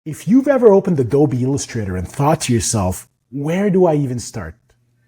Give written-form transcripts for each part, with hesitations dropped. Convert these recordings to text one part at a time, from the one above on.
If you've ever opened Adobe Illustrator and thought to yourself, where do I even start?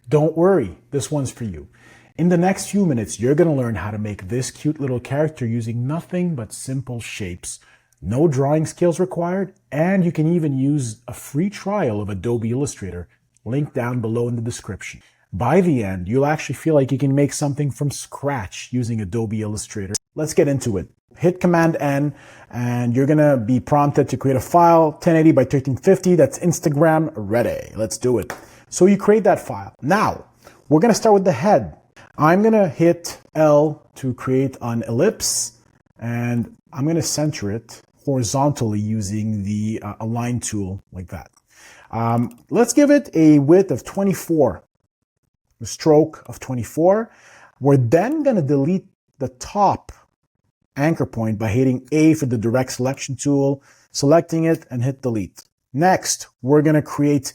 Don't worry, this one's for you. In the next few minutes, you're going to learn how to make this cute little character using nothing but simple shapes. No drawing skills required, and you can even use a free trial of Adobe Illustrator, linked down below in the description. By the end, you'll actually feel like you can make something from scratch using Adobe Illustrator. Let's get into it. Hit Command N, and you're gonna be prompted to create a file, 1080 by 1350, that's Instagram ready. Let's do it. So you create that file. Now, we're gonna start with the head. I'm gonna hit L to create an ellipse, and I'm gonna center it horizontally using the Align tool like that. Let's give it a width of 24, a stroke of 24. We're then gonna delete the top anchor point by hitting A for the direct selection tool, selecting it, and hit delete. Next, we're going to create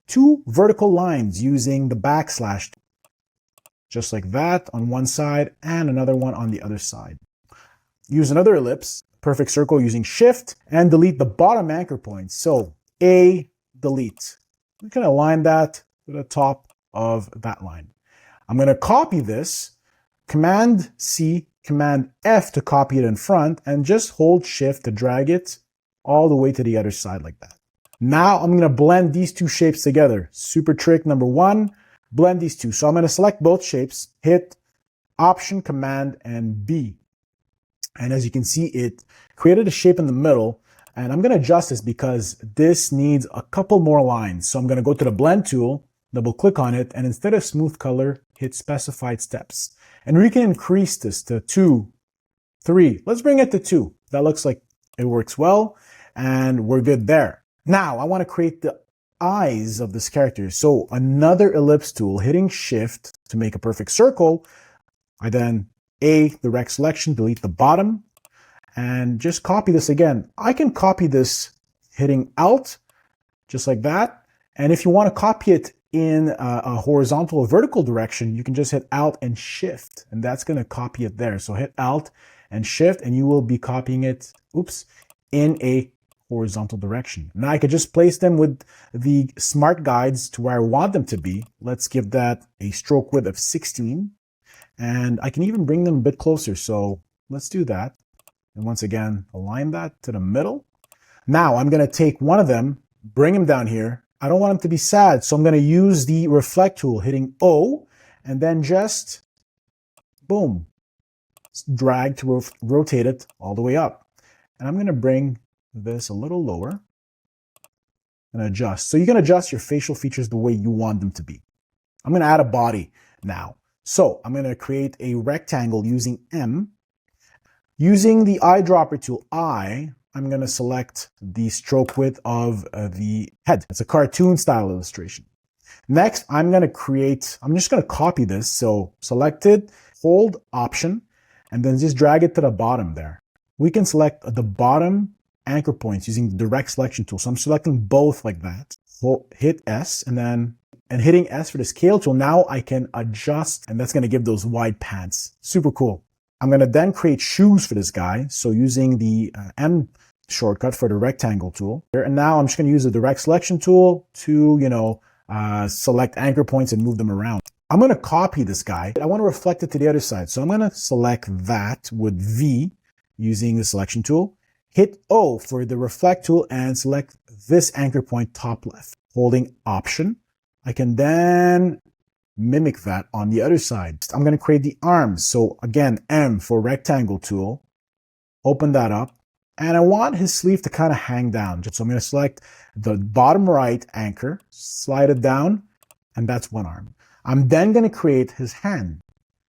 two vertical lines using the backslash, just like that on one side and another one on the other side. Use another ellipse, perfect circle using Shift, and delete the bottom anchor point. So A, delete. We can align that to the top of that line. I'm going to copy this, Command C, Command F to copy it in front, and just hold Shift to drag it all the way to the other side like that. Now I'm going to blend these two shapes together. Super trick number one, blend these two. So I'm going to select both shapes, hit Option, Command, and B. And as you can see, it created a shape in the middle, and I'm going to adjust this because this needs a couple more lines. So I'm going to go to the Blend tool, double click on it, and instead of Smooth Color, hit Specified Steps. And we can increase this to 2, 3. Let's bring it to 2. That looks like it works well, and we're good there. Now, I want to create the eyes of this character. So another ellipse tool, hitting Shift to make a perfect circle. I then A, direct selection, delete the bottom, and just copy this again. I can copy this hitting Alt, just like that. And if you want to copy it in a horizontal or vertical direction, you can just hit Alt and Shift, and that's going to copy it there. So hit Alt and Shift, and you will be copying it, in a horizontal direction. Now I could just place them with the smart guides to where I want them to be. Let's give that a stroke width of 16, and I can even bring them a bit closer. So let's do that. And once again, align that to the middle. Now I'm going to take one of them, bring him down here. I don't want him to be sad, so I'm going to use the Reflect tool, hitting O, and then just, boom, drag to rotate it all the way up. And I'm going to bring this a little lower and adjust. So you can adjust your facial features the way you want them to be. I'm going to add a body now. So I'm going to create a rectangle using M. Using the eyedropper tool, I'm going to select the stroke width of the head. It's a cartoon style illustration. Next, I'm just going to copy this. So select it, hold Option, and then just drag it to the bottom there. We can select the bottom anchor points using the direct selection tool. So I'm selecting both like that. Hit S, and hitting S for the scale tool. Now I can adjust, and that's going to give those wide pants. Super cool. I'm going to then create shoes for this guy. So using the M shortcut for the rectangle tool. And now I'm just going to use the direct selection tool to, select anchor points and move them around. I'm going to copy this guy. I want to reflect it to the other side. So I'm going to select that with V using the selection tool. Hit O for the reflect tool and select this anchor point top left. Holding Option, I can then mimic that on the other side. I'm going to create the arms. So again, M for rectangle tool, open that up, and I want his sleeve to kind of hang down. So I'm going to select the bottom right anchor, slide it down, and that's one arm. I'm then going to create his hand.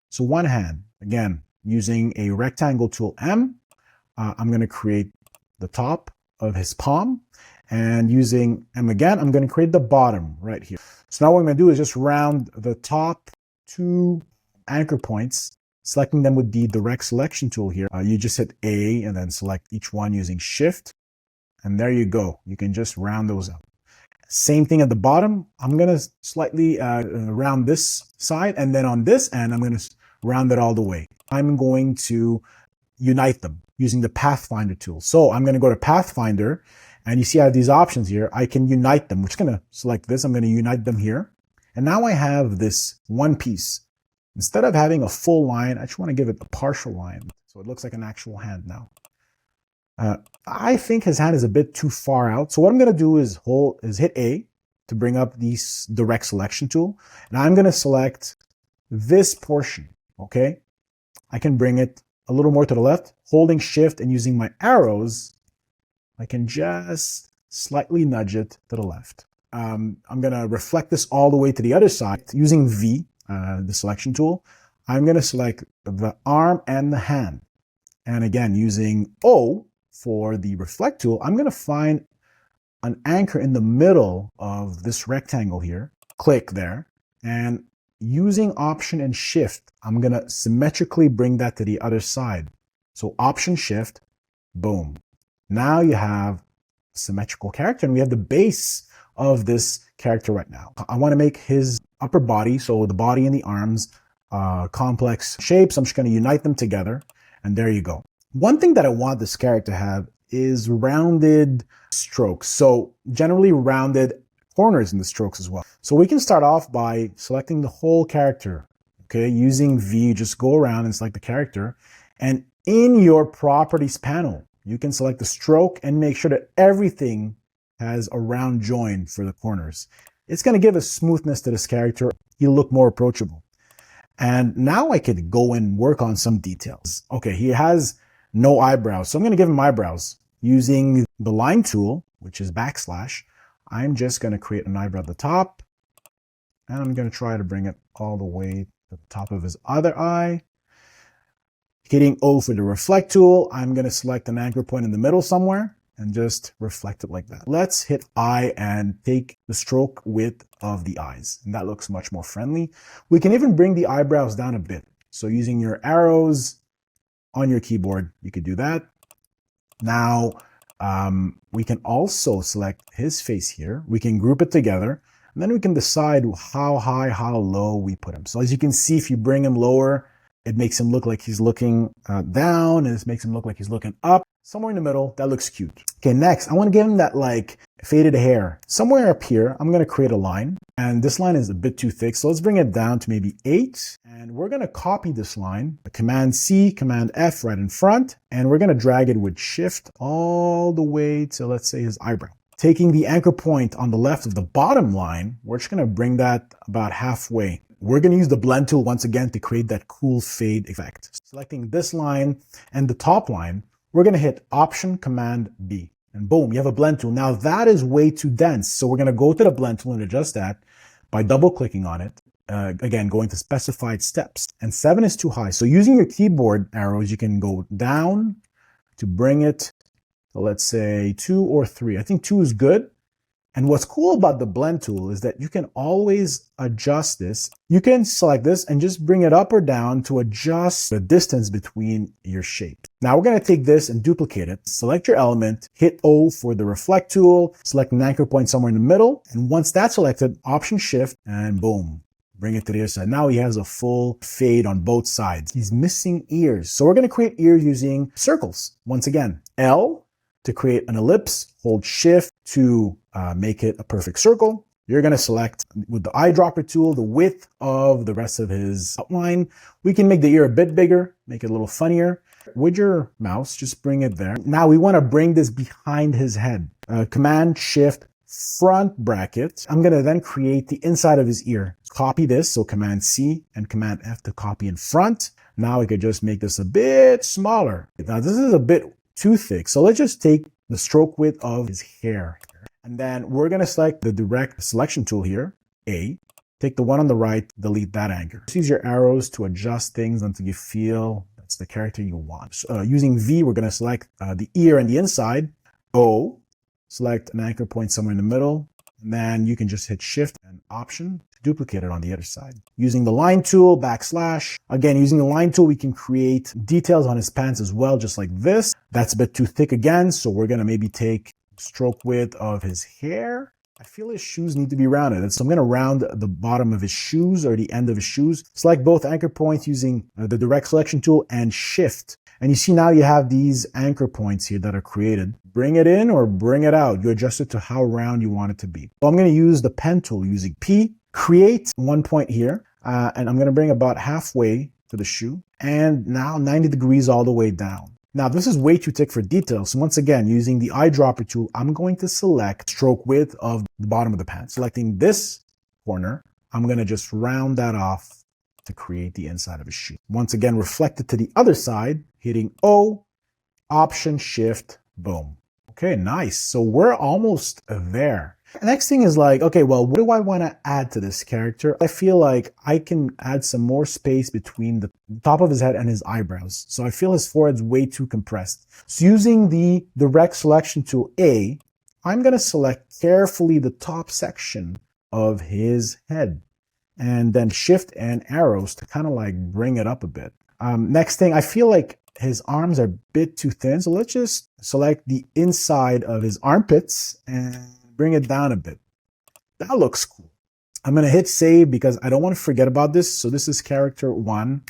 So one hand, again, using a rectangle tool M, I'm going to create the top of his palm, and using M again, I'm going to create the bottom right here. So now what I'm going to do is just round the top two anchor points, selecting them with the direct selection tool here. You just hit A and then select each one using Shift, and there you go. You can just round those up. Same thing at the bottom. I'm going to slightly round this side, and then on this end, I'm going to round it all the way. I'm going to unite them using the Pathfinder tool. So I'm going to go to Pathfinder, And you see I have these options here. I can unite them. We're just going to select this. I'm going to unite them here. And now I have this one piece. Instead of having a full line, I just want to give it a partial line. So it looks like an actual hand now. I think his hand is a bit too far out. So what I'm going to do is hit A to bring up the direct selection tool. And I'm going to select this portion, okay? I can bring it a little more to the left, holding shift and using my arrows, I can just slightly nudge it to the left. I'm going to reflect this all the way to the other side using V, the selection tool. I'm going to select the arm and the hand. And again, using O for the reflect tool, I'm going to find an anchor in the middle of this rectangle here. Click there. And using Option and Shift, I'm going to symmetrically bring that to the other side. So Option Shift, boom. Now you have a symmetrical character, and we have the base of this character right now. I want to make his upper body, so the body and the arms, complex shapes. I'm just going to unite them together, and there you go. One thing that I want this character to have is rounded strokes. So generally rounded corners in the strokes as well. So we can start off by selecting the whole character. Okay, using V, just go around and select the character. And in your properties panel, you can select the stroke and make sure that everything has a round join for the corners. It's going to give a smoothness to this character. He'll look more approachable. And now I could go and work on some details. Okay, he has no eyebrows. So I'm going to give him eyebrows. Using the line tool, which is backslash, I'm just going to create an eyebrow at the top. And I'm going to try to bring it all the way to the top of his other eye. Hitting O for the reflect tool, I'm going to select an anchor point in the middle somewhere and just reflect it like that. Let's hit I and take the stroke width of the eyes. And that looks much more friendly. We can even bring the eyebrows down a bit. So using your arrows on your keyboard, you could do that. Now, we can also select his face here. We can group it together. And then we can decide how high, how low we put him. So as you can see, if you bring him lower, it makes him look like he's looking down, and this makes him look like he's looking up. Somewhere in the middle, that looks cute. Okay, next, I want to give him that like faded hair. Somewhere up here, I'm going to create a line, and this line is a bit too thick, so let's bring it down to maybe 8. And we're going to copy this line, Command C, Command F right in front, and we're going to drag it with Shift all the way to, let's say, his eyebrow. Taking the anchor point on the left of the bottom line, we're just going to bring that about halfway. We're going to use the blend tool once again to create that cool fade effect. Selecting this line and the top line, we're going to hit Option Command B. And boom, you have a blend tool. Now that is way too dense. So we're going to go to the blend tool and adjust that by double clicking on it. Again, going to specified steps. And 7 is too high. So using your keyboard arrows, you can go down to bring it to, let's say, 2 or 3. I think 2 is good. And what's cool about the blend tool is that you can always adjust this. You can select this and just bring it up or down to adjust the distance between your shape. Now we're going to take this and duplicate it. Select your element, hit O for the reflect tool, select an anchor point somewhere in the middle. And once that's selected, Option Shift, and boom, bring it to the other side. Now he has a full fade on both sides. He's missing ears. So we're going to create ears using circles. Once again, L to create an ellipse, hold Shift to make it a perfect circle. You're going to select with the eyedropper tool the width of the rest of his outline. We can make the ear a bit bigger, make it a little funnier. With your mouse, just bring it there. Now we want to bring this behind his head. Command Shift front bracket. I'm going to then create the inside of his ear. Copy this, so Command C and Command F to copy in front. Now we could just make this a bit smaller. Now this is a bit too thick, so let's just take the stroke width of his hair. And then we're going to select the direct selection tool here, A. Take the one on the right, delete that anchor. Just use your arrows to adjust things until you feel that's the character you want. So, using V, we're going to select the ear and the inside. O, select an anchor point somewhere in the middle. And then you can just hit Shift and Option to duplicate it on the other side. Using the line tool, backslash. Again, using the line tool, we can create details on his pants as well, just like this. That's a bit too thick again, so we're going to maybe take stroke width of his hair. I feel his shoes need to be rounded. And so I'm going to round the bottom of his shoes or the end of his shoes. Select both anchor points using the direct selection tool and shift. And you see now you have these anchor points here that are created. Bring it in or bring it out. You adjust it to how round you want it to be. So I'm going to use the pen tool using P, create one point here. And I'm going to bring about halfway to the shoe. And now 90 degrees all the way down. Now this is way too thick for details. So once again, using the eyedropper tool, I'm going to select stroke width of the bottom of the pen. Selecting this corner, I'm going to just round that off to create the inside of a shoe. Once again, reflect it to the other side, hitting O, Option, Shift, boom. Okay, nice. So we're almost there. The next thing is like, okay, well, what do I want to add to this character? I feel like I can add some more space between the top of his head and his eyebrows. So I feel his forehead's way too compressed. So using the direct selection tool A, I'm going to select carefully the top section of his head and then shift and arrows to kind of like bring it up a bit. Next thing, I feel like his arms are a bit too thin. So let's just select the inside of his armpits and bring it down a bit. That looks cool. I'm going to hit save because I don't want to forget about this. So this is character 1.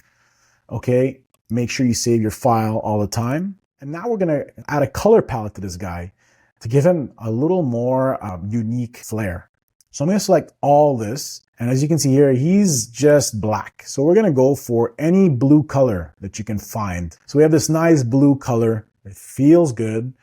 Okay. Make sure you save your file all the time. And now we're going to add a color palette to this guy to give him a little more unique flair. So I'm going to select all this. And as you can see here, he's just black. So we're going to go for any blue color that you can find. So we have this nice blue color. It feels good.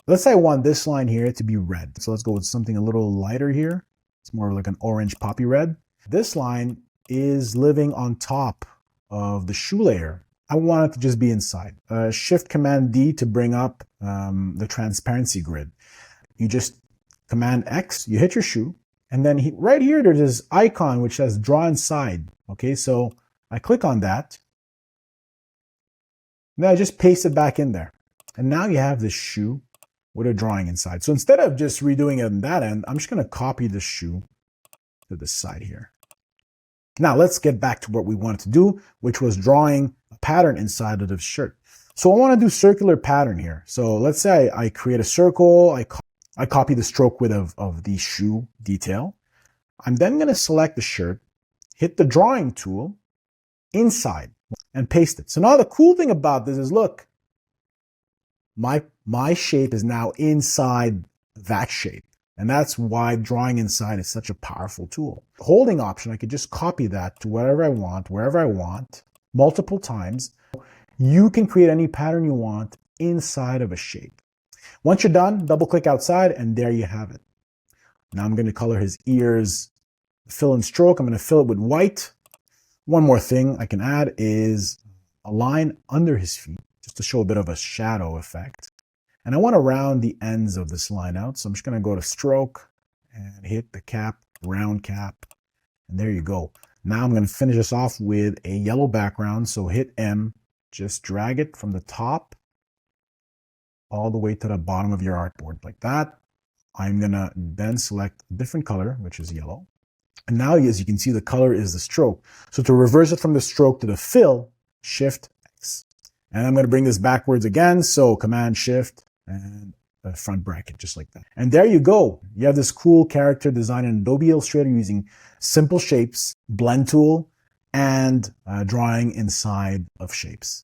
Let's say I want this line here to be red. So let's go with something a little lighter here. It's more like an orange poppy red. This line is living on top of the shoe layer. I want it to just be inside. Shift Command D to bring up the transparency grid. You just Command X, you hit your shoe. And then right here, there's this icon which says draw inside. Okay, so I click on that. Then I just paste it back in there. And now you have this shoe with a drawing inside. So instead of just redoing it on that end, I'm just going to copy the shoe to the side here. Now let's get back to what we wanted to do, which was drawing a pattern inside of the shirt. So I want to do circular pattern here. So let's say I create a circle. I copy the stroke width of the shoe detail. I'm then going to select the shirt, hit the drawing tool inside and paste it. So now the cool thing about this is, look, my shape is now inside that shape. And that's why drawing inside is such a powerful tool. Holding option, I could just copy that to whatever I want, wherever I want, multiple times. You can create any pattern you want inside of a shape. Once you're done, double click outside and there you have it. Now I'm going to color his ears, fill in stroke. I'm going to fill it with white. One more thing I can add is a line under his feet just to show a bit of a shadow effect. And I want to round the ends of this line out. So I'm just going to go to stroke and hit the cap, round cap. And there you go. Now I'm going to finish this off with a yellow background. So hit M, just drag it from the top all the way to the bottom of your artboard like that. I'm going to then select a different color, which is yellow. And now, as you can see, the color is the stroke. So to reverse it from the stroke to the fill, Shift X. And I'm going to bring this backwards again. So Command Shift and a front bracket, just like that. And there you go. You have this cool character design in Adobe Illustrator using simple shapes, blend tool, and drawing inside of shapes.